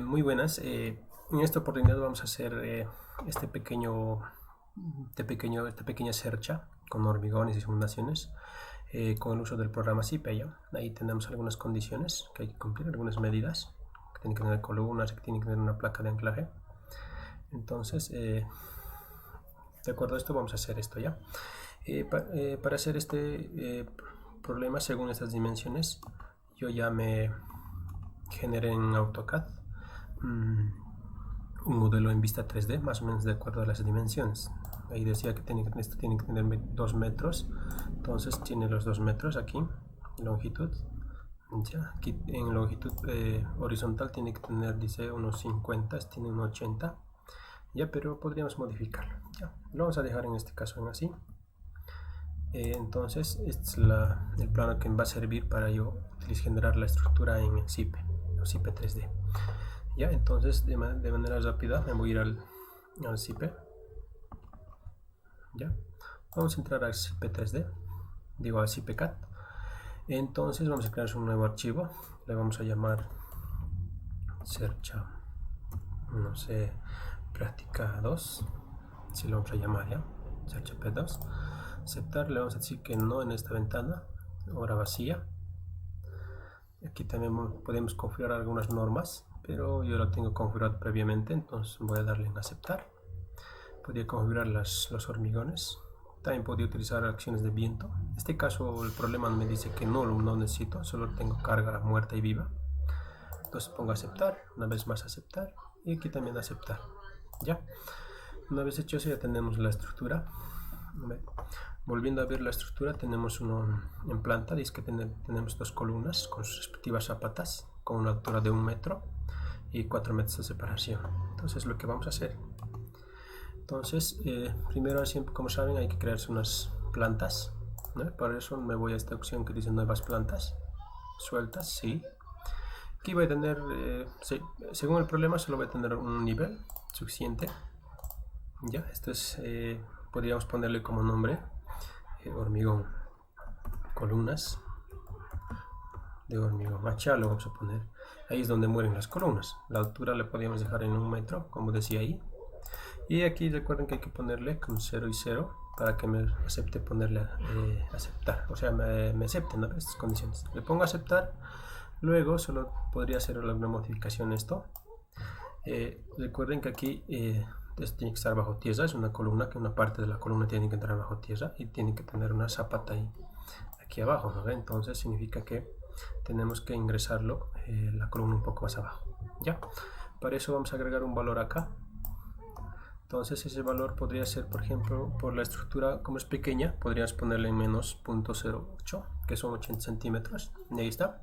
Muy buenas. En esta oportunidad vamos a hacer esta pequeña cercha con hormigones y simulaciones con el uso del programa CIPEA. Ahí tenemos algunas condiciones que hay que cumplir, algunas medidas que tienen que tener columnas, que tienen que tener una placa de anclaje. Entonces, de acuerdo a esto, vamos a hacer esto ya. Para hacer este problema según estas dimensiones, yo ya me generé en AutoCAD un modelo en vista 3D más o menos de acuerdo a las dimensiones. Ahí decía que esto tiene que tener 2 metros, entonces tiene los 2 metros aquí, longitud. Ya, aquí en longitud horizontal tiene que tener, dice, unos 50, tiene unos 80, ya, pero podríamos modificarlo. Ya, lo vamos a dejar en este caso en así. Entonces este es el plano que me va a servir para yo generar la estructura en CIP o CIP 3D. Ya, entonces de manera rápida me voy a ir al CIP. Ya, vamos a entrar al CIP 3D, digo al CIPCAD. Entonces vamos a crear un nuevo archivo, le vamos a llamar cercha, no sé, práctica 2, si lo vamos a llamar ya, cercha P2. Aceptar, le vamos a decir que no en esta ventana, ahora vacía. Aquí también podemos configurar algunas normas, pero yo lo tengo configurado previamente, entonces voy a darle en aceptar. Podría configurar los hormigones, también podría utilizar acciones de viento. En este caso el problema me dice que no necesito, solo tengo carga muerta y viva. Entonces pongo aceptar, una vez más aceptar, y aquí también aceptar. Ya, una vez hecho eso ya tenemos la estructura. Volviendo a ver la estructura, tenemos en planta, dice que tenemos 2 columnas con sus respectivas zapatas, con una altura de 1 metro y 4 metros de separación. Entonces lo que vamos a hacer, entonces primero, siempre, como saben, hay que crearse unas plantas, ¿no? Para eso me voy a esta opción que dice nuevas plantas, sueltas, sí. Aquí voy a tener, según el problema, solo voy a tener un nivel suficiente. Ya, esto es, podríamos ponerle como nombre hormigón, columnas de hormigón H, lo vamos a poner. Ahí es donde mueren las columnas. La altura le podríamos dejar en 1 metro, como decía ahí. Y aquí recuerden que hay que ponerle con 0 y 0 para que me acepte ponerle aceptar. O sea, me acepten, ¿no?, estas condiciones. Le pongo aceptar. Luego solo podría hacer alguna modificación esto. Recuerden que aquí esto tiene que estar bajo tierra, es una columna, que una parte de la columna tiene que entrar bajo tierra y tiene que tener una zapata ahí, aquí abajo, ¿no? Entonces significa que tenemos que ingresarlo, la columna un poco más abajo. Ya, para eso vamos a agregar un valor acá. Entonces ese valor podría ser, por ejemplo, por la estructura como es pequeña, podríamos ponerle en menos 0.08, que son 80 centímetros. Y ahí está.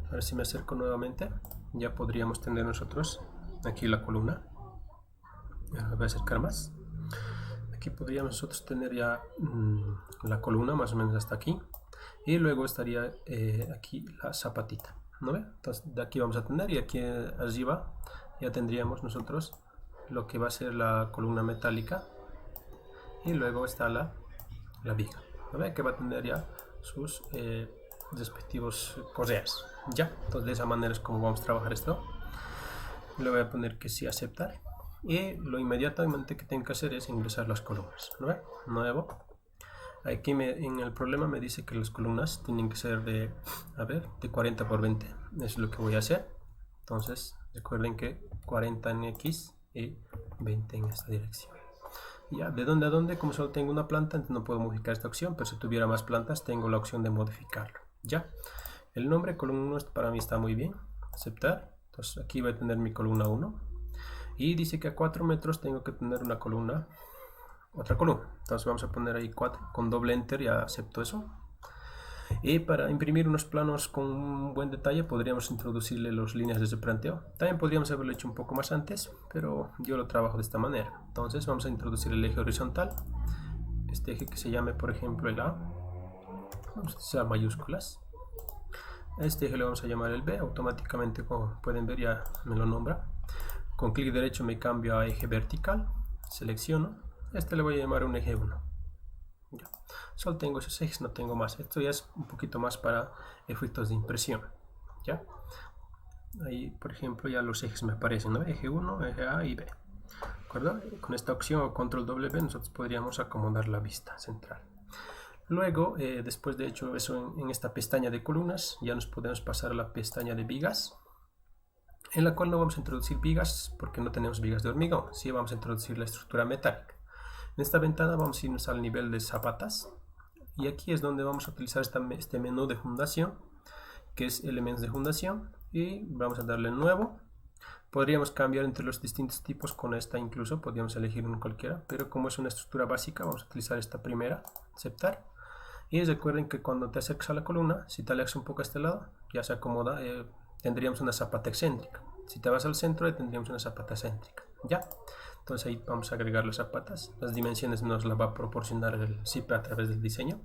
Ahora si me acerco nuevamente, ya podríamos tener nosotros aquí la columna. Voy a acercar más. Aquí podríamos nosotros tener ya la columna más o menos hasta aquí, y luego estaría aquí la zapatita, ¿no ve? Entonces de aquí vamos a tener, y aquí arriba ya tendríamos nosotros lo que va a ser la columna metálica, y luego está la viga, ¿no ve? Que va a tener ya sus respectivos correas. Ya, entonces de esa manera es como vamos a trabajar esto. Le voy a poner que sí, aceptar, y lo inmediatamente que tengo que hacer es ingresar las columnas, ¿no ve? Nuevo. Aquí en el problema me dice que las columnas tienen que ser de 40 por 20. Eso es lo que voy a hacer. Entonces recuerden que 40 en X y 20 en esta dirección. Ya, ¿de dónde a dónde? Como solo tengo una planta, entonces no puedo modificar esta opción, pero si tuviera más plantas tengo la opción de modificarlo. Ya, el nombre columna 1 para mí está muy bien. Aceptar. Entonces aquí voy a tener mi columna 1, y dice que a 4 metros tengo que tener una columna, otra columna. Entonces vamos a poner ahí 4 con doble enter, ya acepto eso. Y para imprimir unos planos con un buen detalle podríamos introducirle las líneas de ese planteo. También podríamos haberlo hecho un poco más antes, pero yo lo trabajo de esta manera. Entonces vamos a introducir el eje horizontal, este eje que se llame por ejemplo el A, vamos a usar mayúsculas. A este eje le vamos a llamar el B, automáticamente como pueden ver ya me lo nombra. Con clic derecho me cambio a eje vertical, selecciono, este le voy a llamar un eje 1. Ya. Solo tengo esos ejes, no tengo más. Esto ya es un poquito más para efectos de impresión. ¿Ya? Ahí, por ejemplo, ya los ejes me aparecen, ¿no? Eje 1, eje A y B. ¿De acuerdo? Con esta opción o control W nosotros podríamos acomodar la vista central. Luego, después de hecho eso en esta pestaña de columnas, ya nos podemos pasar a la pestaña de vigas, en la cual no vamos a introducir vigas porque no tenemos vigas de hormigón, sí vamos a introducir la estructura metálica. En esta ventana vamos a irnos al nivel de zapatas y aquí es donde vamos a utilizar este menú de fundación, que es elementos de fundación, y vamos a darle nuevo. Podríamos cambiar entre los distintos tipos con esta, incluso podríamos elegir uno cualquiera, pero como es una estructura básica vamos a utilizar esta primera, aceptar. Y recuerden que cuando te acercas a la columna, si te alejas un poco a este lado, ya se acomoda, tendríamos una zapata excéntrica. Si te vas al centro, tendríamos una zapata céntrica. ¿Ya? Entonces ahí vamos a agregar las zapatas. Las dimensiones nos las va a proporcionar el ZIP a través del diseño.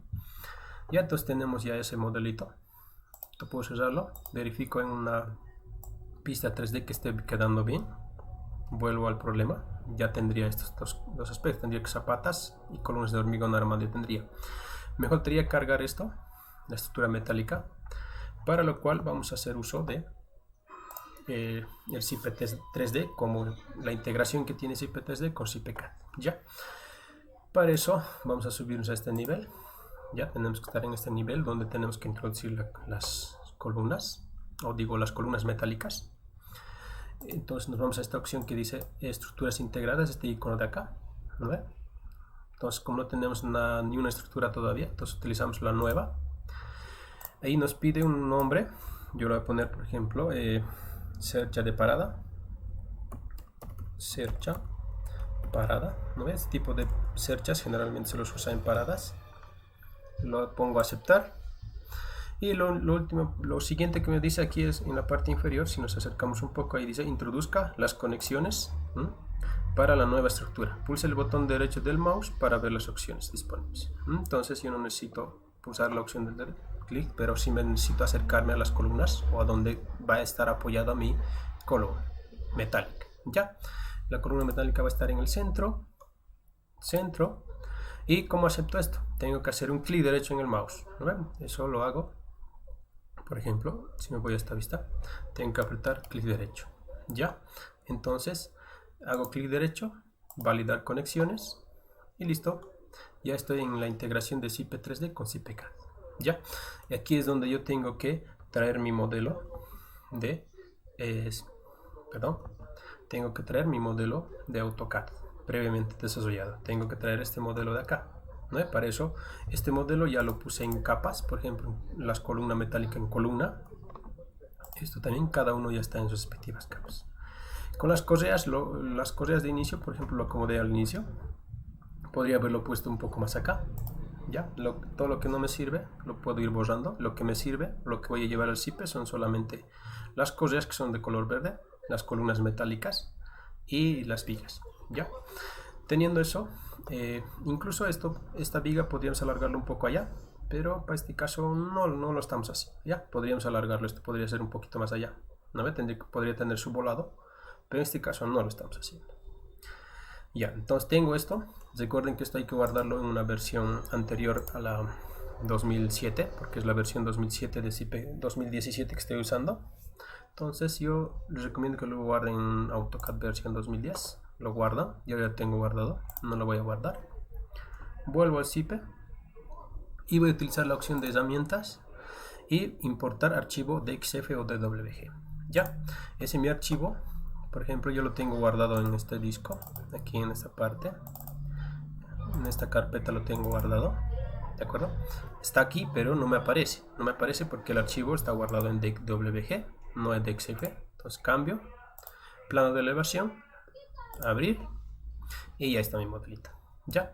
Ya entonces tenemos ya ese modelito. Esto puedo cerrarlo. Verifico en una pista 3D que esté quedando bien. Vuelvo al problema. Ya tendría estos dos aspectos. Tendría que zapatas y columnas de hormigón armado tendría. Me faltaría cargar esto, la estructura metálica, para lo cual vamos a hacer uso de el ZIP 3D, como la integración que tiene ZIP 3D con ZIPCAD. Ya, para eso vamos a subirnos a este nivel. Ya tenemos que estar en este nivel donde tenemos que introducir las columnas, o digo las columnas metálicas. Entonces nos vamos a esta opción que dice estructuras integradas, este icono de acá, ¿no ve? Entonces, como no tenemos ni una estructura todavía, entonces utilizamos la nueva. Ahí nos pide un nombre. Yo lo voy a poner, por ejemplo, cercha de parada. Cercha parada. ¿No ves? Este tipo de cerchas generalmente se los usa en paradas. Lo pongo a aceptar. Y lo siguiente que me dice aquí es en la parte inferior, si nos acercamos un poco, ahí dice introduzca las conexiones para la nueva estructura. Pulse el botón derecho del mouse para ver las opciones disponibles. Entonces yo no necesito pulsar la opción del clic, pero sí me necesito acercarme a las columnas o a donde va a estar apoyada mi columna metálica. Ya, la columna metálica va a estar en el centro. ¿Y cómo acepto esto? Tengo que hacer un clic derecho en el mouse. ¿No? Eso lo hago. Por ejemplo, si me voy a esta vista, tengo que apretar clic derecho. Ya, entonces hago clic derecho, validar conexiones y listo. Ya estoy en la integración de ZIP 3D con ZIPCAD. Ya, y aquí es donde yo tengo que traer mi modelo de tengo que traer mi modelo de AutoCAD previamente desarrollado. Tengo que traer este modelo de acá, ¿no? Para eso este modelo ya lo puse en capas, por ejemplo las columnas metálicas en columna. Esto también, cada uno ya está en sus respectivas capas. Con las correas de inicio, por ejemplo, lo acomodé al inicio. Podría haberlo puesto un poco más acá. Ya, todo lo que no me sirve lo puedo ir borrando. Lo que me sirve, lo que voy a llevar al ZIP son solamente las correas que son de color verde, las columnas metálicas y las vigas. Ya, teniendo eso, incluso esta viga podríamos alargarlo un poco allá, pero para este caso no lo estamos haciendo. Ya, podríamos alargarlo, esto podría ser un poquito más allá, ¿no? Podría tener su volado, pero en este caso no lo estamos haciendo. Ya, entonces tengo esto. Recuerden que esto hay que guardarlo en una versión anterior a la 2007, porque es la versión 2007 de ZIP 2017 que estoy usando. Entonces yo les recomiendo que lo guarden en AutoCAD versión 2010. Lo guardan, yo ya tengo guardado, no lo voy a guardar. Vuelvo al ZIP y voy a utilizar la opción de herramientas y importar archivo DXF o DWG. Ya, ese es mi archivo. Por ejemplo, yo lo tengo guardado en este disco, aquí en esta parte, en esta carpeta lo tengo guardado, ¿de acuerdo? Está aquí, pero no me aparece porque el archivo está guardado en DWG, no en DXF. Entonces cambio, plano de elevación, abrir, y ya está mi modelito. Ya,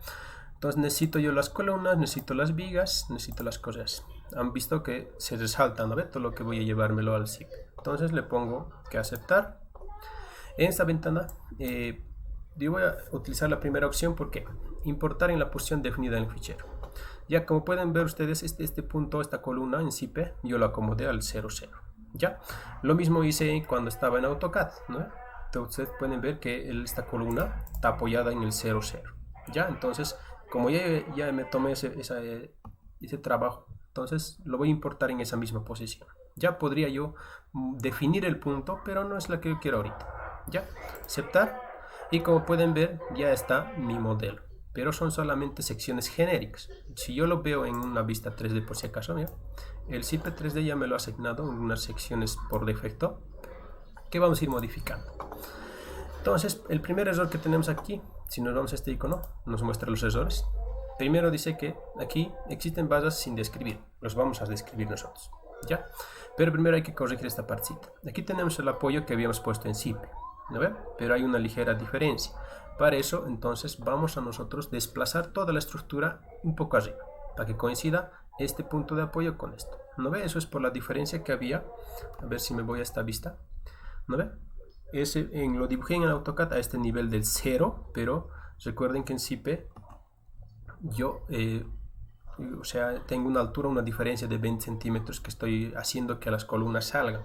entonces necesito yo las columnas, necesito las vigas, necesito las correas. Han visto que se resalta, ¿no ve? Todo lo que voy a llevármelo al ZIP. Entonces le pongo que aceptar. En esta ventana yo voy a utilizar la primera opción porque importar en la posición definida en el fichero. Ya como pueden ver ustedes, este punto, esta columna en ZIP, yo lo acomodé al 00. Ya, lo mismo hice cuando estaba en AutoCAD, ¿no? Entonces pueden ver que esta columna está apoyada en el 00. Ya, entonces como ya me tomé ese trabajo, entonces lo voy a importar en esa misma posición. Ya podría yo definir el punto, pero no es la que yo quiero ahorita. Ya, aceptar. Y como pueden ver, ya está mi modelo. Pero son solamente secciones genéricas. Si yo lo veo en una vista 3D por si acaso, mira, el SIPE 3D ya me lo ha asignado en unas secciones por defecto que vamos a ir modificando. Entonces, el primer error que tenemos aquí, si nos vamos a este icono, nos muestra los errores. Primero dice que aquí existen barras sin describir. Los vamos a describir nosotros, ¿ya? Pero primero hay que corregir esta partecita. Aquí tenemos el apoyo que habíamos puesto en SIPE, ¿no ven? Pero hay una ligera diferencia. Para eso, entonces, vamos a nosotros desplazar toda la estructura un poco arriba, para que coincida este punto de apoyo con esto. ¿No ve? Eso es por la diferencia que había. A ver si me voy a esta vista. ¿No ve? Lo dibujé en el AutoCAD a este nivel del 0, pero recuerden que en SIPE yo tengo una altura, una diferencia de 20 centímetros que estoy haciendo que las columnas salgan.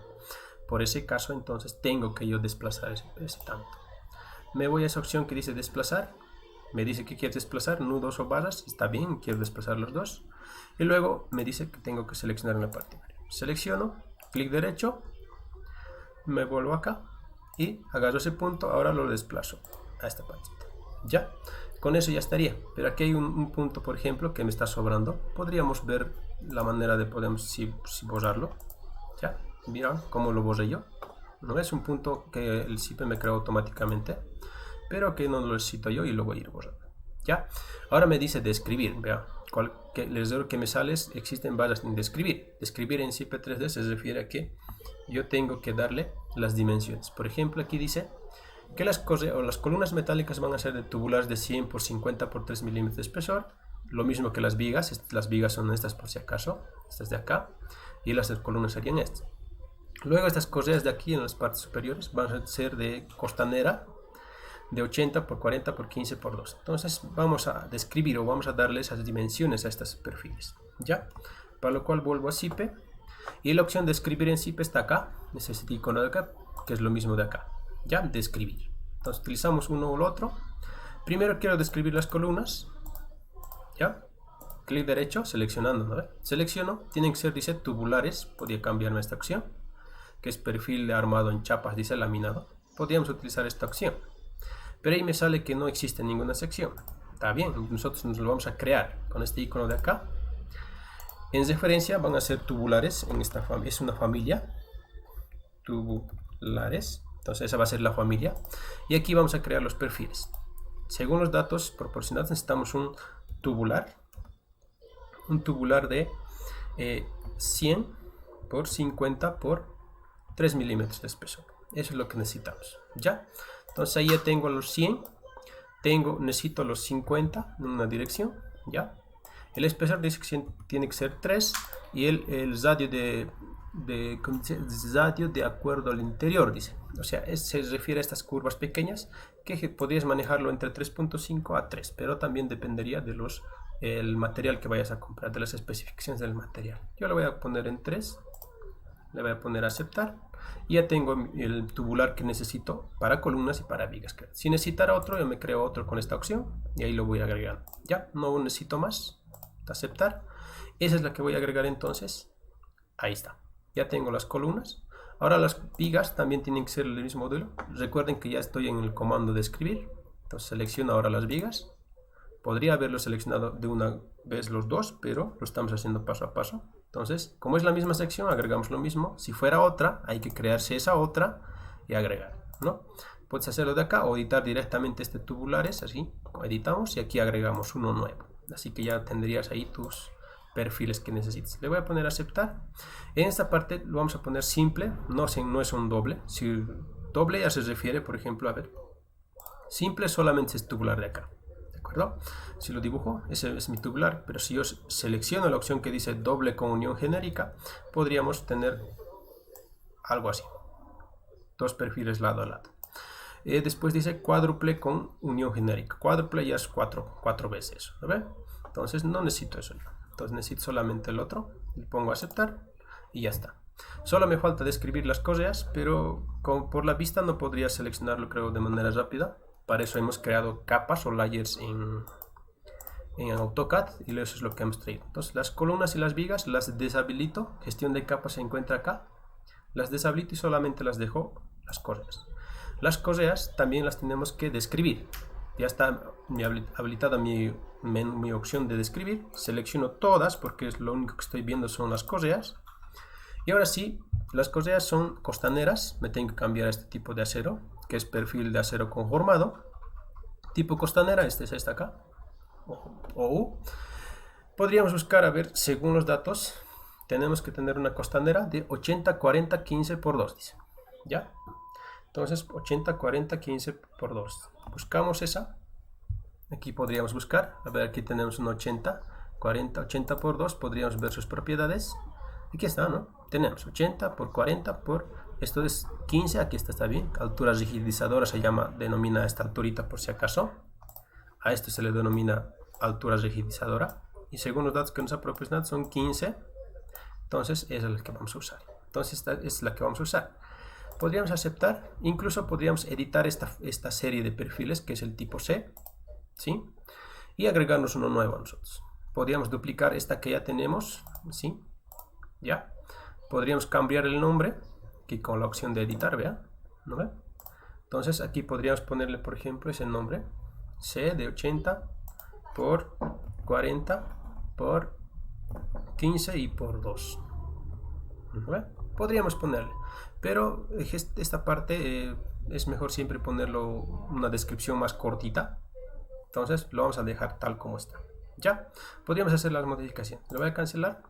Por ese caso, entonces, tengo que yo desplazar ese tanto. Me voy a esa opción que dice desplazar. Me dice que quiero desplazar nudos o barras. Está bien, quiero desplazar los dos. Y luego me dice que tengo que seleccionar una parte. Selecciono, clic derecho, me vuelvo acá y agarro ese punto. Ahora lo desplazo a esta parte. Ya, con eso ya estaría. Pero aquí hay un punto, por ejemplo, que me está sobrando. Podríamos ver la manera de si borrarlo. Ya, mira cómo lo borré yo. No es un punto que el SIPE me creó automáticamente, pero que no lo necesito yo y lo voy a ir borrando. ¿Ya? Ahora me dice describir. Vea, el error que me sale es existen barras sin describir. Describir en SIPE 3D se refiere a que yo tengo que darle las dimensiones. Por ejemplo, aquí dice que las columnas metálicas van a ser de tubulares de 100 por 50 por 3 milímetros de espesor. Lo mismo que las vigas. Las vigas son estas por si acaso. Estas de acá. Y las columnas serían estas. Luego estas correas de aquí en las partes superiores van a ser de costanera de 80 por 40 por 15 por 2. Entonces vamos a describir o vamos a darle esas dimensiones a estos perfiles. ¿Ya? Para lo cual vuelvo a SIPE y la opción de escribir en SIPE está acá. Es este icono de acá, que es lo mismo de acá. ¿Ya? Describir. Entonces utilizamos uno o el otro. Primero quiero describir las columnas. ¿Ya? Clic derecho, seleccionando. ¿No? Selecciono, tienen que ser, dice, tubulares. Podría cambiarme esta opción, que es perfil de armado en chapas, dice laminado. Podríamos utilizar esta opción, pero ahí me sale que no existe ninguna sección. Está bien, nosotros nos lo vamos a crear con este icono de acá. En referencia van a ser tubulares, es una familia, tubulares, entonces esa va a ser la familia, y aquí vamos a crear los perfiles. Según los datos proporcionados necesitamos un tubular de 100 por 50 por 3 milímetros de espesor. Eso es lo que necesitamos. ¿Ya? Entonces ahí ya tengo los 100. Necesito los 50 en una dirección. ¿Ya? El espesor dice que tiene que ser 3. Y el radio de acuerdo al interior, dice. O sea, se refiere a estas curvas pequeñas que podrías manejarlo entre 3.5 a 3. Pero también dependería de el material que vayas a comprar, de las especificaciones del material. Yo lo voy a poner en 3. Le voy a poner a aceptar. Y ya tengo el tubular que necesito para columnas y para vigas. Si necesitara otro, yo me creo otro con esta opción y ahí lo voy agregando. Ya, no necesito más. Aceptar. Esa es la que voy a agregar entonces. Ahí está. Ya tengo las columnas. Ahora las vigas también tienen que ser el mismo modelo. Recuerden que ya estoy en el comando de escribir. Entonces selecciono ahora las vigas. Podría haberlo seleccionado de una vez los dos, pero lo estamos haciendo paso a paso. Entonces, como es la misma sección, agregamos lo mismo. Si fuera otra, hay que crearse esa otra y agregar, ¿no? Puedes hacerlo de acá o editar directamente este tubulares, así, editamos y aquí agregamos uno nuevo. Así que ya tendrías ahí tus perfiles que necesites. Le voy a poner aceptar. En esta parte lo vamos a poner simple, no es un doble. Si doble ya se refiere, por ejemplo, a ver, simple solamente es tubular de acá. ¿Acuerdo? Si lo dibujo, ese es mi tubular, pero si yo selecciono la opción que dice doble con unión genérica, podríamos tener algo así, dos perfiles lado a lado. Después dice cuádruple con unión genérica. Cuádruple ya es cuatro veces eso, ¿lo ven? Entonces no necesito eso yo. Entonces necesito solamente el otro. Le pongo a aceptar y ya está. Solo me falta describir las correas, pero por la vista no podría seleccionarlo, creo, de manera rápida. Para eso hemos creado capas o layers en AutoCAD y eso es lo que hemos traído. Entonces las columnas y las vigas las deshabilito, gestión de capas se encuentra acá, las deshabilito y solamente las dejo las correas. Las correas también las tenemos que describir. Ya está habilitada mi opción de describir, selecciono todas porque es lo único que estoy viendo son las correas. Y ahora sí, las correas son costaneras, me tengo que cambiar a este tipo de acero, que es perfil de acero conformado. Tipo costanera, este es esta acá, o podríamos buscar, a ver, según los datos, tenemos que tener una costanera de 80, 40, 15 por 2, dice, ¿ya? Entonces, 80, 40, 15 por 2. Buscamos esa. Aquí podríamos buscar, a ver, aquí tenemos un 80, 40, 80 por 2, podríamos ver sus propiedades. Aquí está, ¿no? Tenemos 80 por 40 por, esto es 15, aquí está bien. Altura rigidizadora se llama, denomina esta alturita por si acaso. A esto se le denomina altura rigidizadora. Y según los datos que nos ha proporcionado son 15. Entonces esa es la que vamos a usar. Entonces esta es la que vamos a usar. Podríamos aceptar, incluso podríamos editar esta serie de perfiles que es el tipo C, ¿sí? Y agregarnos uno nuevo a nosotros. Podríamos duplicar esta que ya tenemos, ¿sí? Ya. Podríamos cambiar el nombre, aquí con la opción de editar, ¿vea? ¿No ve? Entonces aquí podríamos ponerle, por ejemplo, ese nombre, C de 80 por 40 por 15 y por 2. ¿No ve? Podríamos ponerle, pero esta parte es mejor siempre ponerlo una descripción más cortita. Entonces lo vamos a dejar tal como está. Ya, podríamos hacer las modificaciones. Lo voy a cancelar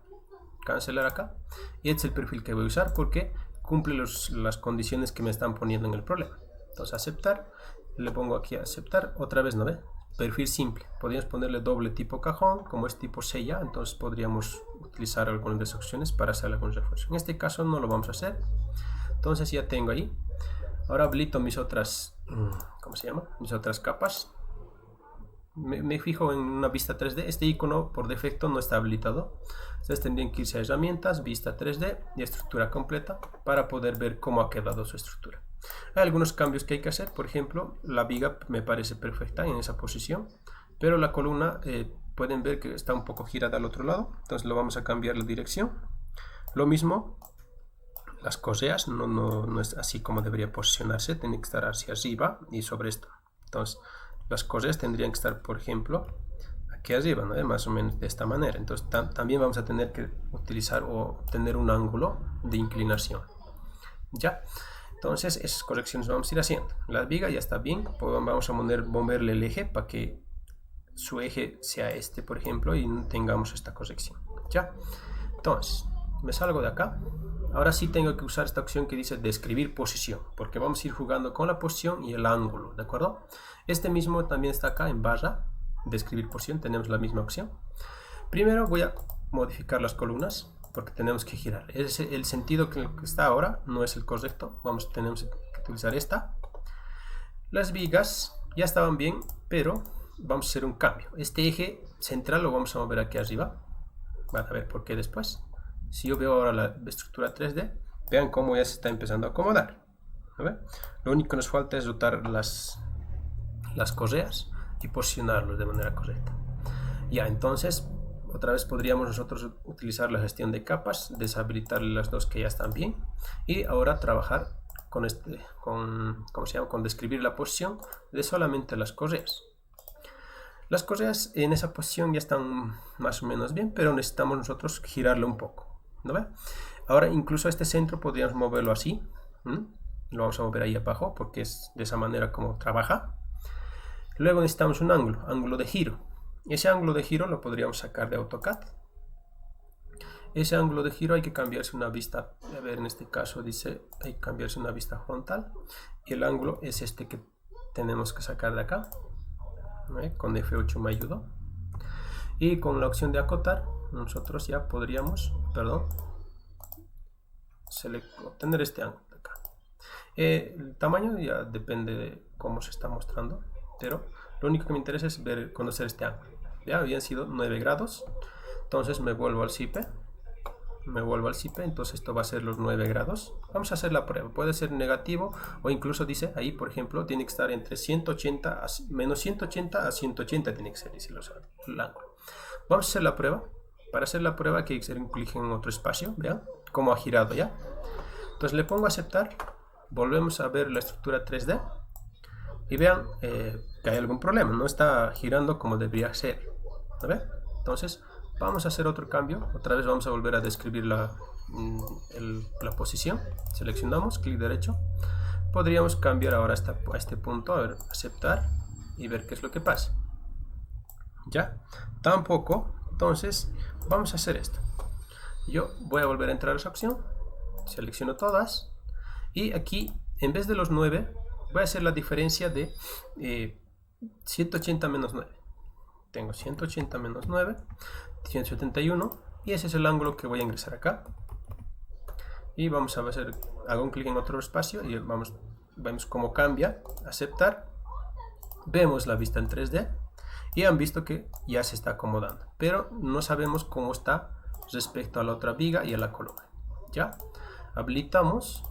acá, y este es el perfil que voy a usar porque cumple las condiciones que me están poniendo en el problema. Entonces aceptar, le pongo aquí a aceptar, otra vez, ¿no ve? Perfil simple, podríamos ponerle doble tipo cajón, como es tipo C ya, entonces podríamos utilizar algunas de esas opciones para hacer algún refuerzo. En este caso no lo vamos a hacer, entonces ya tengo ahí. Ahora habilito mis otras, ¿cómo se llama? Mis otras capas. Me fijo en una vista 3D, este icono por defecto no está habilitado. Ustedes tendrían que irse a herramientas, vista 3D y estructura completa para poder ver cómo ha quedado su estructura. Hay algunos cambios que hay que hacer, por ejemplo, la viga me parece perfecta en esa posición, pero la columna pueden ver que está un poco girada al otro lado, entonces lo vamos a cambiar la dirección. Lo mismo, las correas no es así como debería posicionarse, tiene que estar hacia arriba y sobre esto. Entonces las correas tendrían que estar, por ejemplo, aquí arriba, ¿no? Más o menos de esta manera. Entonces también vamos a tener que utilizar o tener un ángulo de inclinación. Ya. Entonces esas correcciones vamos a ir haciendo. La viga ya está bien. Pues vamos a moverle el eje para que su eje sea este, por ejemplo, y tengamos esta corrección. Ya. Entonces me salgo de acá. Ahora sí tengo que usar esta opción que dice describir posición, porque vamos a ir jugando con la posición y el ángulo, ¿de acuerdo? Este mismo también está acá en barra, describir posición, tenemos la misma opción. Primero voy a modificar las columnas, porque tenemos que girar. El sentido que está ahora no es el correcto, tenemos que utilizar esta. Las vigas ya estaban bien, pero vamos a hacer un cambio. Este eje central lo vamos a mover aquí arriba, van a ver por qué después. Si yo veo ahora la estructura 3D, vean cómo ya se está empezando a acomodar. Lo único que nos falta es rotar las correas y posicionarlos de manera correcta. Ya, entonces, otra vez podríamos nosotros utilizar la gestión de capas, deshabilitar las dos que ya están bien y ahora trabajar con con describir la posición de solamente las correas. Las correas en esa posición ya están más o menos bien, pero necesitamos nosotros girarlo un poco. ¿No ve? Ahora incluso este centro podríamos moverlo así. Lo vamos a mover ahí abajo porque es de esa manera como trabaja. Luego necesitamos un ángulo de giro. Ese ángulo de giro lo podríamos sacar de AutoCAD. Ese ángulo de giro hay que cambiarse una vista. A ver, en este caso dice hay que cambiarse una vista frontal. Y el ángulo es este que tenemos que sacar de acá. Con F8 me ayudó. Y con la opción de acotar nosotros ya podríamos, obtener este ángulo de acá. El tamaño ya depende de cómo se está mostrando, pero lo único que me interesa es conocer este ángulo. Ya habían sido 9 grados, entonces me vuelvo al CIPE, me vuelvo al SIPE, entonces esto va a ser los 9 grados. Vamos a hacer la prueba, puede ser negativo o incluso dice ahí, por ejemplo, tiene que estar entre 180 a menos 180 a 180 tiene que ser, dice el ángulo. Vamos a hacer la prueba. Para hacer la prueba hay que hacer un clic en otro espacio, vean cómo ha girado ya. Entonces le pongo a aceptar, volvemos a ver la estructura 3D y vean que hay algún problema, no está girando como debería ser. ¿Ve? Entonces vamos a hacer otro cambio, otra vez vamos a volver a describir la posición, seleccionamos, clic derecho, podríamos cambiar ahora a este punto, a ver, aceptar y ver qué es lo que pasa. Ya, tampoco, entonces vamos a hacer esto. Yo voy a volver a entrar a esa opción, selecciono todas y aquí en vez de los 9 voy a hacer la diferencia de 180 menos 9. Tengo 180 menos 9, 171 y ese es el ángulo que voy a ingresar acá. Y vamos a hacer, hago un clic en otro espacio y vemos cómo cambia, aceptar. Vemos la vista en 3D y han visto que ya se está acomodando, pero no sabemos cómo está respecto a la otra viga y a la columna. Ya, habilitamos,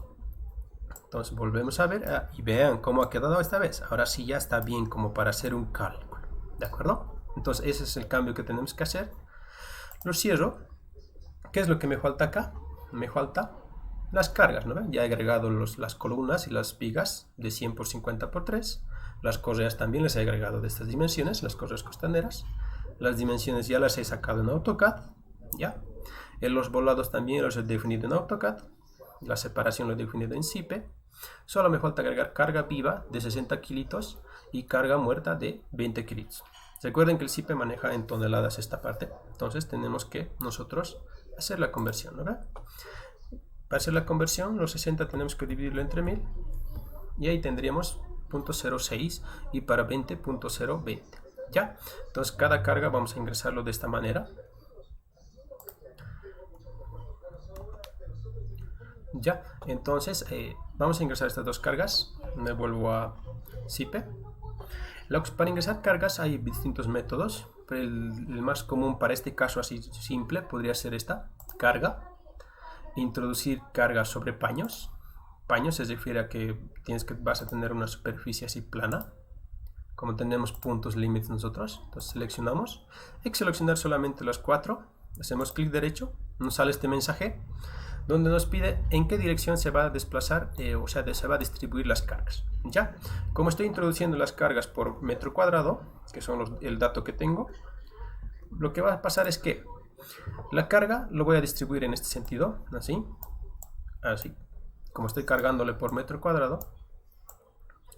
entonces volvemos a ver y vean cómo ha quedado esta vez. Ahora sí ya está bien como para hacer un cálculo, ¿de acuerdo? Entonces ese es el cambio que tenemos que hacer. Lo cierro. ¿Qué es lo que me falta acá? Me falta las cargas, ¿no ven? Ya he agregado las columnas y las vigas de 100 por 50 por 3. Las correas también les he agregado de estas dimensiones, las correas costaneras. Las dimensiones ya las he sacado en AutoCAD, ¿ya? Los volados también los he definido en AutoCAD. La separación lo he definido en SIPE. Solo me falta agregar carga viva de 60 kilitos y carga muerta de 20 kilitos. Recuerden que el SIPE maneja en toneladas esta parte, entonces tenemos que nosotros hacer la conversión, ¿no? Para hacer la conversión, los 60 tenemos que dividirlo entre 1000 y ahí tendríamos 0.06 y para 20, 0.020. ¿Ya? Entonces cada carga vamos a ingresarlo de esta manera. Ya, entonces vamos a ingresar estas dos cargas. Me vuelvo a SIPE. Para ingresar cargas hay distintos métodos, pero el más común para este caso así simple podría ser esta, carga, introducir carga sobre paños. Paños se refiere a que vas a tener una superficie así plana, como tenemos puntos límites nosotros. Entonces seleccionamos, hay que seleccionar solamente las 4, hacemos clic derecho, nos sale este mensaje donde nos pide en qué dirección se va a desplazar, o sea, se va a distribuir las cargas. Ya, como estoy introduciendo las cargas por metro cuadrado, que son el dato que tengo, lo que va a pasar es que la carga lo voy a distribuir en este sentido, así, como estoy cargándole por metro cuadrado,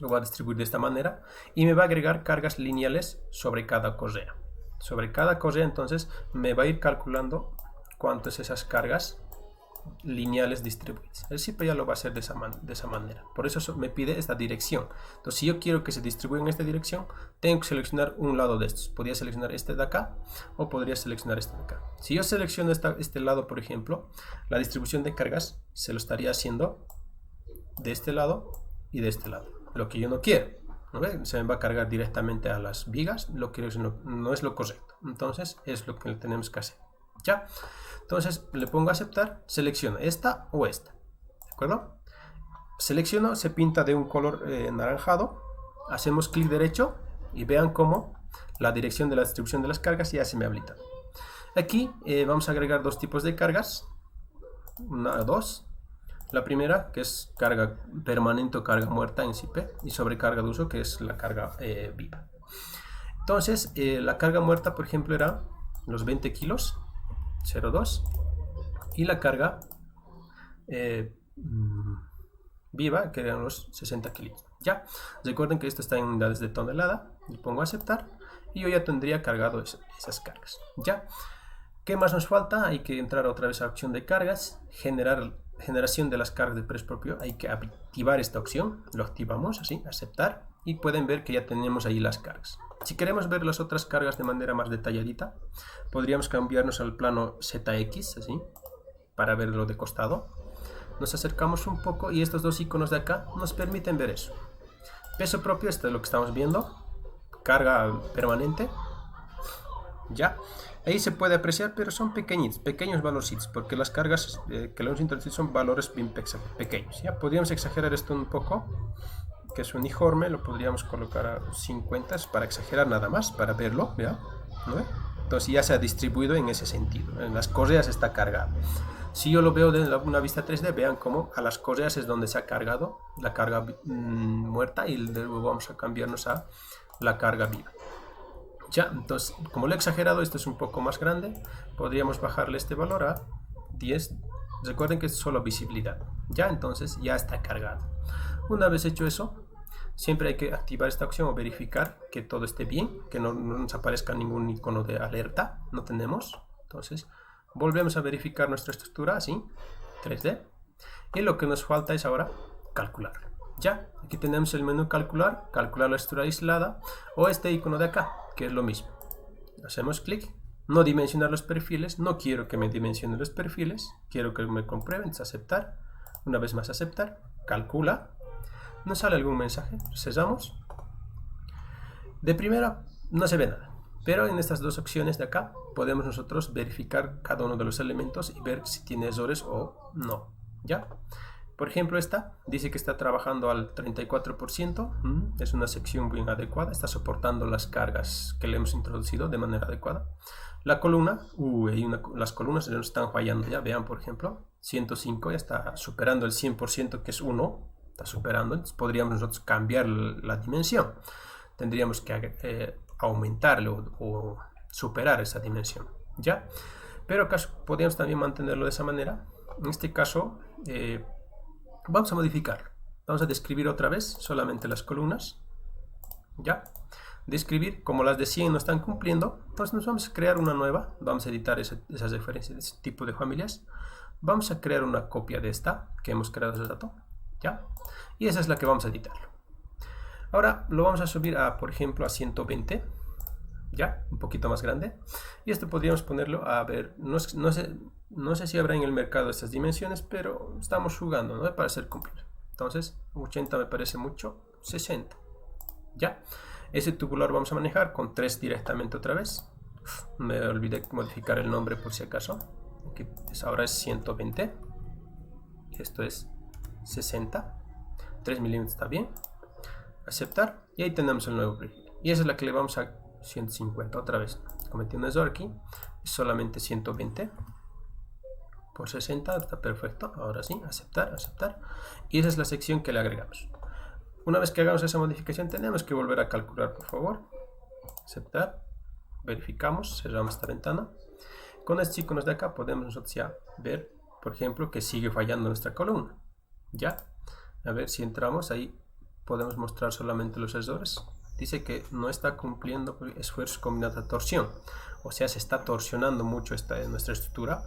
lo voy a distribuir de esta manera y me va a agregar cargas lineales sobre cada correa. Sobre cada correa entonces me va a ir calculando cuántas esas cargas lineales distribuidas. El SIPE ya lo va a hacer de esa manera. Por eso me pide esta dirección. Entonces, si yo quiero que se distribuya en esta dirección, tengo que seleccionar un lado de estos. Podría seleccionar este de acá o podría seleccionar este de acá. Si yo selecciono este lado, por ejemplo, la distribución de cargas se lo estaría haciendo de este lado y de este lado. Lo que yo no quiero, ¿no ve? Se me va a cargar directamente a las vigas, lo que no es lo correcto. Entonces, es lo que tenemos que hacer. ¿Ya? Entonces le pongo a aceptar, selecciono esta o esta, ¿de acuerdo? Selecciono, se pinta de un color anaranjado, hacemos clic derecho y vean cómo la dirección de la distribución de las cargas ya se me habilita. Aquí vamos a agregar dos tipos de cargas, dos. La primera, que es carga permanente o carga muerta en SIPE, y sobrecarga de uso, que es la carga viva. Entonces, la carga muerta, por ejemplo, era los 20 kilos, 0,2, y la carga viva, que eran los 60 kilos. Ya, recuerden que esto está en unidades de tonelada, le pongo a aceptar y yo ya tendría cargado esas cargas. Ya, ¿qué más nos falta? Hay que entrar otra vez a la opción de cargas, generación de las cargas de peso propio. Hay que activar esta opción, lo activamos así, aceptar, y pueden ver que ya tenemos ahí las cargas. Si queremos ver las otras cargas de manera más detalladita, podríamos cambiarnos al plano ZX, así, para verlo de costado. Nos acercamos un poco y estos dos iconos de acá nos permiten ver eso. Peso propio, esto es lo que estamos viendo. Carga permanente. ¿Ya? Ahí se puede apreciar, pero son pequeños valorcitos, porque las cargas que le hemos introducido son valores bien pequeños. ¿Ya? Podríamos exagerar esto un poco, que es uniforme, lo podríamos colocar a 50 para exagerar nada más, para verlo, ¿ya? ¿No? Entonces ya se ha distribuido en ese sentido, en las correas está cargado. Si yo lo veo de una vista 3D, vean cómo a las correas es donde se ha cargado la carga muerta y luego vamos a cambiarnos a la carga viva. Ya, entonces, como lo he exagerado, esto es un poco más grande, podríamos bajarle este valor a 10. Recuerden que es solo visibilidad. Ya, entonces ya está cargado. Una vez hecho eso, siempre hay que activar esta opción o verificar que todo esté bien, que no nos aparezca ningún icono de alerta, no tenemos. Entonces, volvemos a verificar nuestra estructura así, 3D. Y lo que nos falta es ahora calcular. Ya, aquí tenemos el menú calcular la estructura aislada o este icono de acá, que es lo mismo. Hacemos clic, no dimensionar los perfiles, no quiero que me dimensione los perfiles, quiero que me comprueben, aceptar, una vez más aceptar, calcula, nos sale algún mensaje, cesamos. De primera no se ve nada, pero en estas dos opciones de acá podemos nosotros verificar cada uno de los elementos y ver si tiene errores o no. ¿Ya? Por ejemplo, esta dice que está trabajando al 34%, es una sección bien adecuada, está soportando las cargas que le hemos introducido de manera adecuada. La columna, las columnas nos están fallando ya, vean por ejemplo, 105 ya está superando el 100% que es 1, está superando, entonces podríamos nosotros cambiar la dimensión, tendríamos que aumentarle o superar esa dimensión, ¿ya? Pero podríamos también mantenerlo de esa manera. En este caso, vamos a modificar, vamos a describir otra vez solamente las columnas, ¿ya? Describir, como las de 100 no están cumpliendo, entonces nos vamos a crear una nueva, vamos a editar esas referencias de ese tipo de familias, vamos a crear una copia de esta que hemos creado ese dato, ¿ya? Y esa es la que vamos a editarlo. Ahora lo vamos a subir a, por ejemplo, a 120, ¿ya? Un poquito más grande, y esto podríamos ponerlo a ver, no sé si habrá en el mercado estas dimensiones, pero estamos jugando, ¿no? Para hacer cumplir. Entonces, 80 me parece mucho, 60. ¿Ya? Ese tubular vamos a manejar con 3 directamente otra vez. Me olvidé modificar el nombre por si acaso. Aquí ahora es 120. Esto es 60. 3 milímetros está bien. Aceptar. Y ahí tenemos el nuevo perfil. Y esa es la que le vamos a 150 otra vez. Cometí un error aquí. Es solamente 120. Por 60 está perfecto, ahora sí, aceptar, aceptar, y esa es la sección que le agregamos. Una vez que hagamos esa modificación tenemos que volver a calcular, por favor, aceptar, verificamos, cerramos esta ventana. Con estos iconos de acá podemos nosotros ya ver, por ejemplo, que sigue fallando nuestra columna, ya, a ver si entramos ahí, podemos mostrar solamente los errores. Dice que no está cumpliendo esfuerzo combinado a torsión, o sea, se está torsionando mucho nuestra estructura.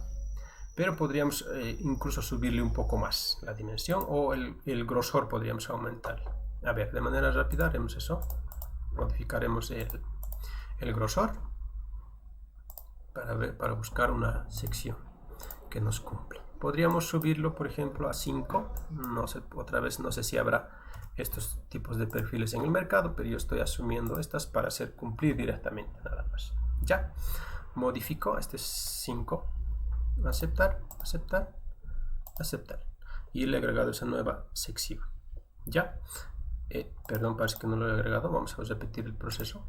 Pero podríamos incluso subirle un poco más la dimensión o el grosor podríamos aumentar. A ver, de manera rápida haremos eso. Modificaremos el grosor para buscar una sección que nos cumpla. Podríamos subirlo, por ejemplo, a 5. No sé, otra vez no sé si habrá estos tipos de perfiles en el mercado, pero yo estoy asumiendo estas para hacer cumplir directamente, nada más. Ya, modifico, este es 5. Aceptar, aceptar, aceptar, y le he agregado esa nueva sección. Ya, perdón, parece que no lo he agregado. Vamos a repetir el proceso.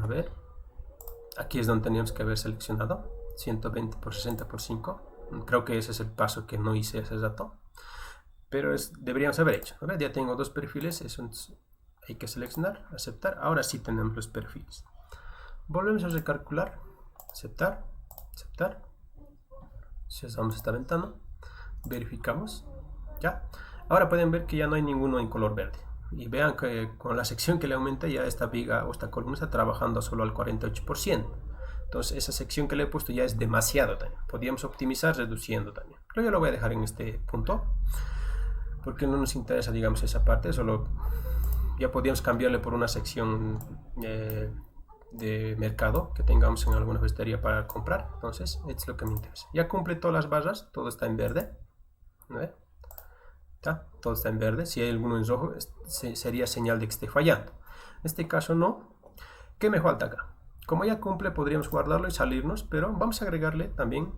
A ver, aquí es donde teníamos que haber seleccionado 120 por 60 por 5. Creo que ese es el paso que no hice ese dato, pero deberíamos haber hecho. A ver, ya tengo dos perfiles, eso hay que seleccionar, aceptar. Ahora sí tenemos los perfiles. Volvemos a recalcular, aceptar, aceptar, cerramos esta ventana, verificamos, ya. Ahora pueden ver que ya no hay ninguno en color verde, y vean que con la sección que le aumenta ya esta viga o esta columna está trabajando solo al 48%. Entonces esa sección que le he puesto ya es demasiado también. Podríamos optimizar reduciendo también, pero yo lo voy a dejar en este punto porque no nos interesa, digamos, esa parte. Solo ya podríamos cambiarle por una sección de mercado que tengamos en alguna bestería para comprar. Entonces es lo que me interesa. Ya cumple todas las barras, todo está en verde, ¿no? Todo está en verde. Si hay alguno en rojo sería señal de que esté fallando. En este caso no. ¿Qué me falta acá? Como ya cumple, podríamos guardarlo y salirnos, pero vamos a agregarle también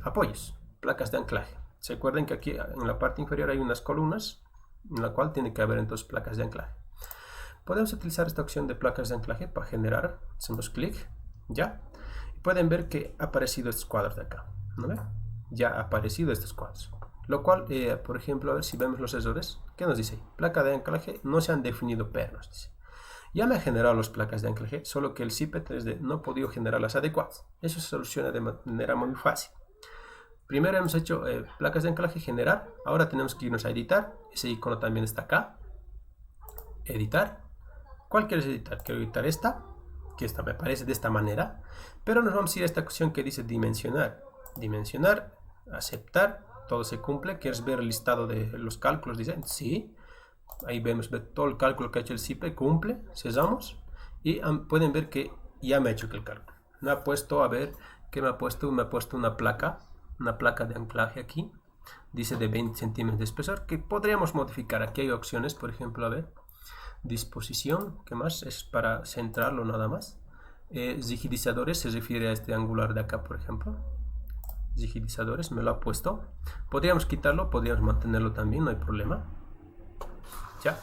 apoyos, placas de anclaje. Se acuerdan que aquí en la parte inferior hay unas columnas, en la cual tiene que haber entonces placas de anclaje. Podemos utilizar esta opción de placas de anclaje para generar. Hacemos clic, ya. Y pueden ver que ha aparecido estos cuadros de acá, ¿no ve? Ya ha aparecido estos cuadros. Lo cual, por ejemplo, a ver si vemos los errores. ¿Qué nos dice? Placa de anclaje, no se han definido pernos, dice. Ya me ha generado las placas de anclaje, solo que el SIPE 3D no ha podido generar las adecuadas. Eso se soluciona de manera muy fácil. Primero hemos hecho placas de anclaje, generar. Ahora tenemos que irnos a editar. Ese icono también está acá. Editar. ¿Cuál quieres editar? Quiero editar esta, que esta me parece de esta manera. Pero nos vamos a ir a esta opción que dice dimensionar. Dimensionar, aceptar. Todo se cumple. ¿Quieres ver el listado de los cálculos? Dicen sí. Ahí vemos todo el cálculo que ha hecho el SIPE. Cumple. Cesamos. Y pueden ver que ya me ha hecho el cálculo. Me ha puesto, a ver, ¿qué me ha puesto? Me ha puesto una placa de anclaje aquí. Dice de 20 centímetros de espesor. Que podríamos modificar. Aquí hay opciones, por ejemplo, a ver. Disposición. ¿Qué más? Es para centrarlo nada más. Rigidizadores. Se refiere a este angular de acá, por ejemplo. Rigidizadores, me lo ha puesto. Podríamos quitarlo, podríamos mantenerlo también, no hay problema. Ya.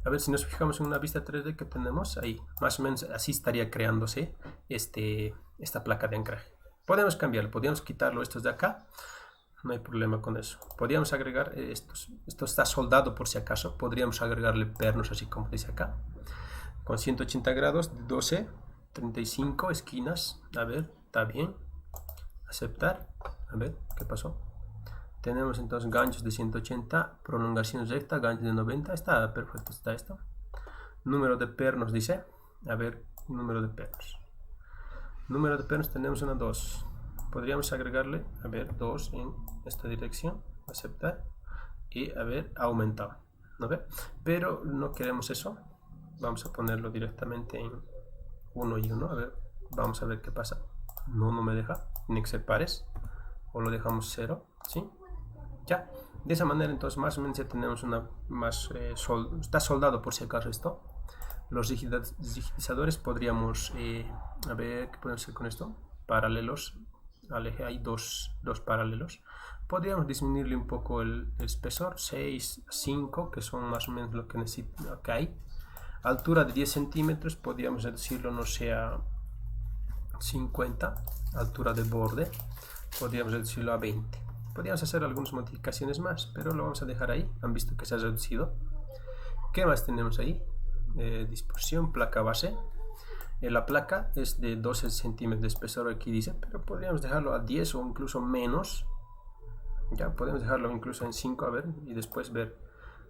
A ver si nos fijamos en una vista 3D que tenemos ahí. Más o menos así estaría creándose esta placa de anclaje. Podemos cambiarlo, podríamos quitarlo estos de acá. No hay problema con eso. Podríamos agregar estos. Esto está soldado por si acaso. Podríamos agregarle pernos así como dice acá. Con 180 grados, 12, 35 esquinas. A ver, está bien. Aceptar. A ver, ¿qué pasó? Tenemos entonces ganchos de 180, prolongación recta, ganchos de 90. Está perfecto, está esto. Número de pernos dice. A ver, número de pernos. Número de pernos tenemos una 2. Podríamos agregarle, a ver, 2 en esta dirección. Aceptar. Y a ver, aumentado. ¿No ve? Pero no queremos eso. Vamos a ponerlo directamente en 1 y 1. A ver, vamos a ver qué pasa. No me deja. Tiene que ser pares. O lo dejamos 0. ¿Sí? Ya. De esa manera entonces más o menos ya tenemos una más... está soldado por si acaso esto. Los rigidizadores podríamos... a ver, ¿qué podemos hacer con esto? Paralelos. Al eje hay dos paralelos. Podríamos disminuirle un poco el espesor. 6, 5, que son más o menos lo que necesito que hay. Altura de 10 centímetros. Podríamos reducirlo, no sea 50. Altura de borde. Podríamos reducirlo a 20. Podríamos hacer algunas modificaciones más, pero lo vamos a dejar ahí. Han visto que se ha reducido. ¿Qué más tenemos ahí? Disposición, placa base. La placa es de 12 centímetros de espesor, aquí dice, pero podríamos dejarlo a 10 o incluso menos. Ya podemos dejarlo incluso en 5, a ver, y después ver.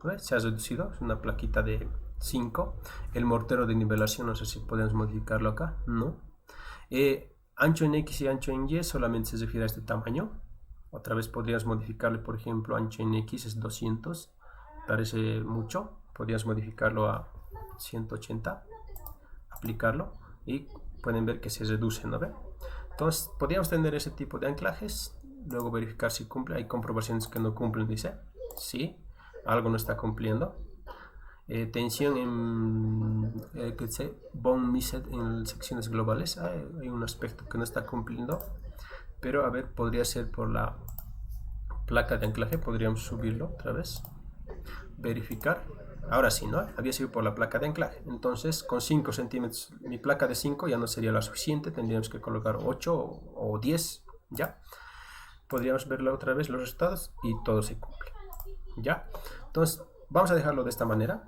¿Ves? Se ha reducido, es una plaquita de 5. El mortero de nivelación, no sé si podemos modificarlo acá, no. Ancho en X y ancho en Y solamente se refiere a este tamaño. Otra vez podrías modificarle, por ejemplo, ancho en X es 200, parece mucho. Podrías modificarlo a 180, aplicarlo y pueden ver que se reduce, ¿no ve? Entonces podríamos tener ese tipo de anclajes, luego verificar si cumple. Hay comprobaciones que no cumplen, dice, sí, algo no está cumpliendo. Tensión en bone missed en secciones globales, hay un aspecto que no está cumpliendo, pero a ver, podría ser por la placa de anclaje. Podríamos subirlo otra vez, verificar. Ahora sí, ¿no? Había sido por la placa de anclaje. Entonces con 5 centímetros, mi placa de 5 ya no sería la suficiente, tendríamos que colocar 8 o 10, ¿ya? Podríamos verla otra vez los resultados y todo se cumple, ¿ya? Entonces vamos a dejarlo de esta manera.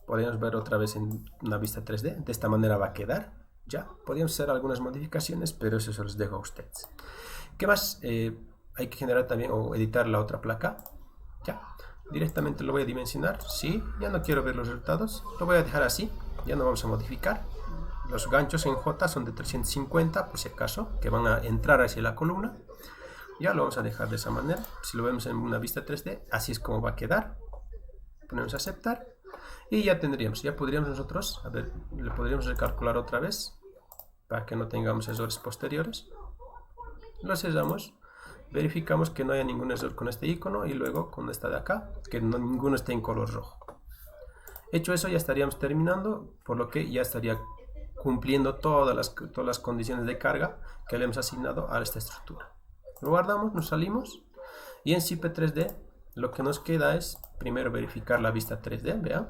Podríamos ver otra vez en una vista 3D. De esta manera va a quedar. Ya, podríamos hacer algunas modificaciones, pero eso se los dejo a ustedes. ¿Qué más? Hay que generar también o editar la otra placa. Ya, directamente lo voy a dimensionar. Sí, ya no quiero ver los resultados. Lo voy a dejar así. Ya no vamos a modificar. Los ganchos en J son de 350, por si acaso, que van a entrar hacia la columna. Ya lo vamos a dejar de esa manera. Si lo vemos en una vista 3D, así es como va a quedar. Ponemos a aceptar. Y ya tendríamos, ya podríamos nosotros, a ver, le podríamos recalcular otra vez para que no tengamos errores posteriores. Lo cerramos, verificamos que no haya ningún error con este icono y luego con esta de acá, que ninguno esté en color rojo. Hecho eso, ya estaríamos terminando, por lo que ya estaría cumpliendo todas las condiciones de carga que le hemos asignado a esta estructura. Lo guardamos, nos salimos y en SIPE 3D lo que nos queda es primero verificar la vista 3D, vean.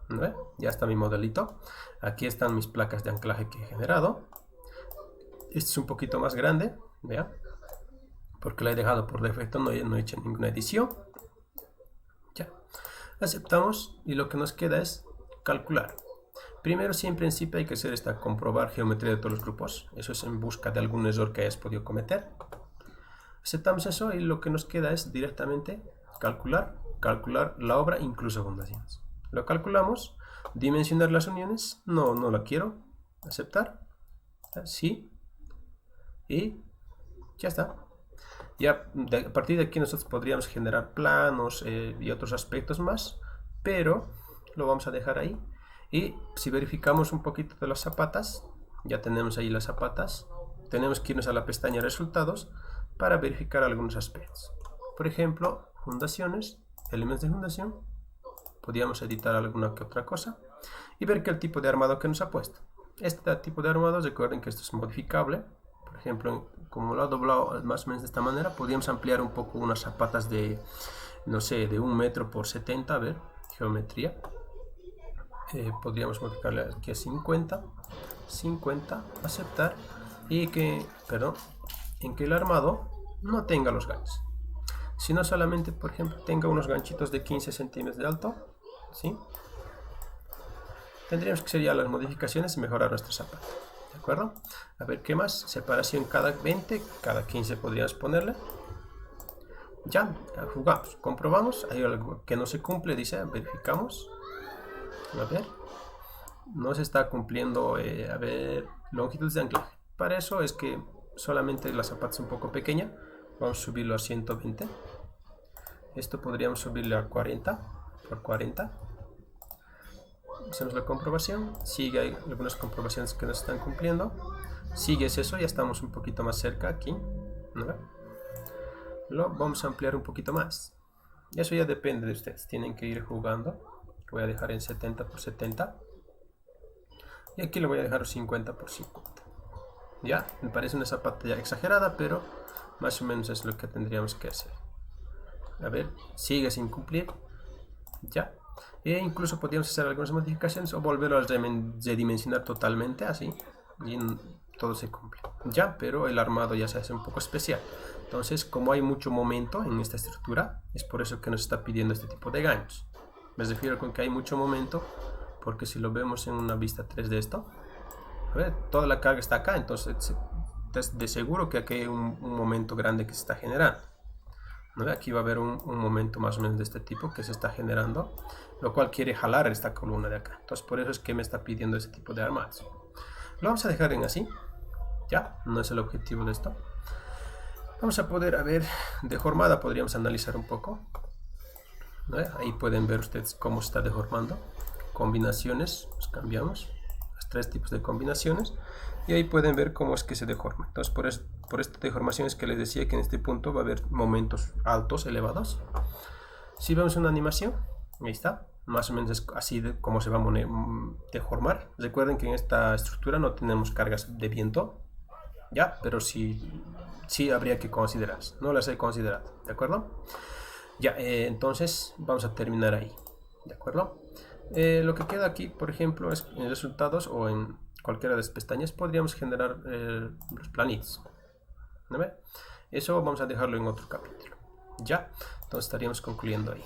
¿Ve? Ya está mi modelito. Aquí están mis placas de anclaje que he generado. Este es un poquito más grande, vean, porque la he dejado por defecto, no he hecho ninguna edición. Ya, aceptamos y lo que nos queda es calcular. Primero, siempre en SIPE hay que hacer esta comprobar geometría de todos los grupos. Eso es en busca de algún error que hayas podido cometer. Aceptamos eso y lo que nos queda es directamente calcular la obra incluso fundaciones. Lo calculamos, dimensionar las uniones, no la quiero, aceptar, sí, y ya está. Ya a partir de aquí nosotros podríamos generar planos y otros aspectos más, pero lo vamos a dejar ahí. Y si verificamos un poquito de las zapatas, ya tenemos ahí las zapatas, tenemos que irnos a la pestaña resultados para verificar algunos aspectos. Por ejemplo, fundaciones, elementos de fundación. Podríamos editar alguna que otra cosa y ver que el tipo de armado que nos ha puesto. Este tipo de armado, recuerden que esto es modificable. Por ejemplo, como lo ha doblado más o menos de esta manera, podríamos ampliar un poco unas zapatas de, no sé, de 1 metro por 70, a ver, geometría. Podríamos modificarle aquí a 50, aceptar, y que, en que el armado no tenga los ganchos, sino solamente, por ejemplo, tenga unos ganchitos de 15 centímetros de alto, ¿sí? Tendríamos que hacer ya las modificaciones y mejorar nuestra zapata, ¿de acuerdo? A ver, ¿qué más? Separación cada 20, cada 15 podríamos ponerle. Ya, jugamos, comprobamos, hay algo que no se cumple, dice, verificamos. A ver, no se está cumpliendo, a ver, longitudes de anclaje. Para eso es que solamente la zapata es un poco pequeña. Vamos a subirlo a 120. Esto podríamos subirlo a 40 por 40. Hacemos la comprobación. Sigue, hay algunas comprobaciones que no se están cumpliendo. Sigue eso, ya estamos un poquito más cerca aquí, ¿no? Lo vamos a ampliar un poquito más. Eso ya depende de ustedes, tienen que ir jugando. Voy a dejar en 70 por 70 y aquí lo voy a dejar 50 por 50. Ya, me parece una zapata ya exagerada, pero más o menos es lo que tendríamos que hacer. A ver, sigue sin cumplir. Ya, e incluso podríamos hacer algunas modificaciones o volverlo a redimensionar totalmente así y todo se cumple. Ya, pero el armado ya se hace un poco especial. Entonces, como hay mucho momento en esta estructura, es por eso que nos está pidiendo este tipo de ganchos. Me refiero con que hay mucho momento, porque si lo vemos en una vista 3 de esto, a ver, toda la carga está acá, entonces de seguro que aquí hay un momento grande que se está generando. ¿No? Aquí va a haber un momento más o menos de este tipo que se está generando, lo cual quiere jalar esta columna de acá. Entonces por eso es que me está pidiendo ese tipo de armados. Lo vamos a dejar en así. Ya, no es el objetivo de esto. Vamos a poder, a ver, deformada podríamos analizar un poco. ¿No? Ahí pueden ver ustedes cómo se está deformando. Combinaciones, pues cambiamos los 3 tipos de combinaciones y ahí pueden ver cómo es que se deforma. Entonces por esta deformación es que les decía que en este punto va a haber momentos altos, elevados. Si vemos una animación, ahí está, más o menos es así como se va a deformar. Recuerden que en esta estructura no tenemos cargas de viento, ya, pero sí habría que considerarlas, no las he considerado, ¿de acuerdo? Ya, entonces vamos a terminar ahí, ¿de acuerdo? Lo que queda aquí, por ejemplo, es en resultados o en cualquiera de las pestañas podríamos generar los planitos, ¿no ve? Eso vamos a dejarlo en otro capítulo. Ya, entonces estaríamos concluyendo ahí.